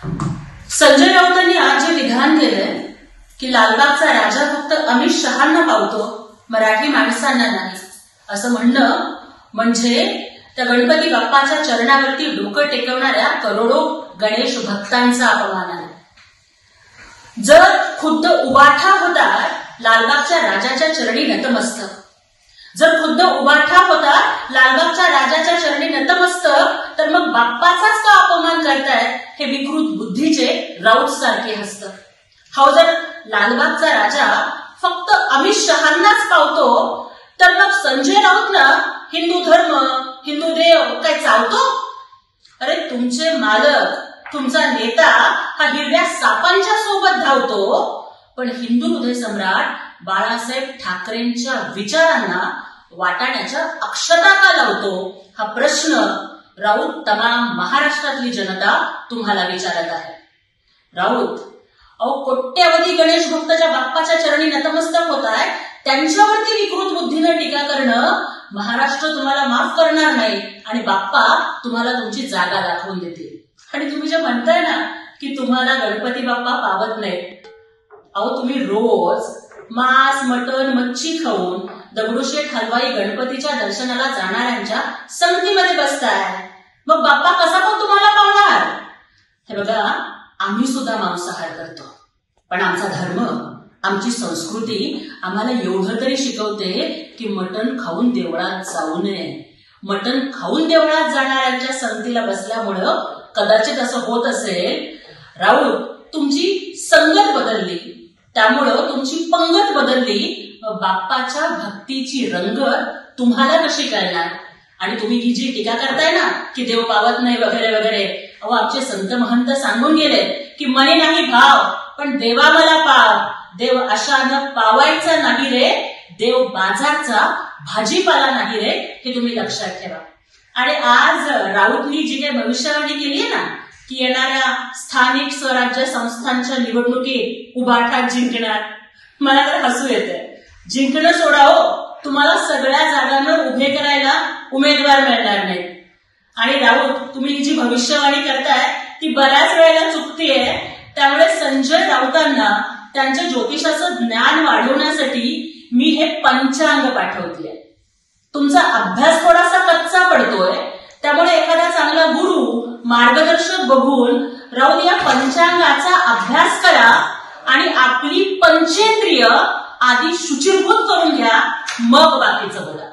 संजय राऊतांनी आज जे विधान केलंय की लालबागचा राजा फक्त अमित शहांना पावतो, मराठी माणसांना नाही, असं म्हणणं म्हणजे त्या गणपती बाप्पाच्या चरणावरती डोकं टेकवणाऱ्या करोडो गणेश भक्तांचा अपमान आहे। जर खुद्द उबाठा होता लालबागच्या राजाच्या चरणी नतमस्तक, जर खुद्द उबाठा होता लालबागच्या राजाच्या चरणी नतमस्तक, तर मग बाप्पाचाच का अपमान करताय हे विकृत बुद्धीचे राऊत सारखे हसत। हा जर लालबागचा राजा फक्त अमित शहांनाच पावतो, तर मग संजय राऊतला हिंदू धर्म, हिंदू देव काय चावतो? अरे तुमचे मालक, तुमचा नेता हा हिरव्या सापांच्या सोबत धावतो, पण हिंदू हृदय सम्राट बाळासाहेब ठाकरेंच्या विचारांना वाटाण्याच्या अक्षता का लावतो? हा प्रश्न राऊत तमाम महाराष्ट्रातली जनता तुम्हाला विचारत आहे। राऊत, अहो कोट्यावधी गणेश भक्ताच्या बाप्पाच्या चरणी नतमस्तक होत आहे, त्यांच्यावरती विकृत बुद्धीने टीका करणं महाराष्ट्र तुम्हाला माफ करणार नाही आणि बाप्पा तुम्हाला तुमची जागा दाखवून देतील। आणि तुम्ही जे म्हणताय ना की तुम्हाला गणपती बाप्पा पावत नाही, अहो तुम्ही रोज मांस, मटण, मच्छी खाऊन दगडूशेठ हलवाई गणपतीच्या दर्शनाला जाणाऱ्यांच्या संगतीमध्ये बसताय, मग बाप्पा कसा पण तुम्हाला पावणार? हे बघा, आम्ही सुद्धा मांसाहार करतो, पण आमचा धर्म, आमची संस्कृती आम्हाला एवढं तरी शिकवते की मटण खाऊन देवळात जाऊ नये। मटण खाऊन देवळात जाणाऱ्यांच्या संगतीला बसल्यामुळं कदाचित असं होत असेल। राऊत, तुमची संगत बदलली, त्यामुळं तुमची पंगत बदलली, बाप्पाच्या भक्तीची रंगत तुम्हाला कशी कळणार? आणि तुम्ही ही जी टीका करताय ना की देव पावत नाही वगैरे वगैरे, अहो आमचे संत महंत सांगून गेले की मने नाही भाव, पण देवा मला पाव। देव अशानं पावायचा नाही रे, देव बाजारचा भाजीपाला नाही रे, हे तुम्ही लक्षात ठेवा। आणि आज राऊतनी जी काही भविष्यवाणी केली आहे ना की येणाऱ्या स्थानिक स्वराज्य संस्थांच्या निवडणुकीत उबाठा जिंकणार, मला तर हसू येते। जिंकणं सोडावो, तुम्हाला सगळ्या जागांवर उभे करायला उमेदवार मिळणार नाहीत। आणि राऊत, तुम्ही ही जी भविष्यवाणी करताय ती बऱ्याच वेळेला चुकतीये, त्यामुळे संजय राऊतांना त्यांच्या ज्योतिषाचं ज्ञान वाढवण्यासाठी मी हे पंचांग पाठवतेय। तुमचा अभ्यास थोडासा कच्चा पडतोय, त्यामुळे एखादा चांगला गुरु, मार्गदर्शक बघून राऊत या पंचांगाचा अभ्यास करा आणि आपली पंचेंद्रिय आधी शुचिर्भूत करून घ्या, मग बाकीचं बोला।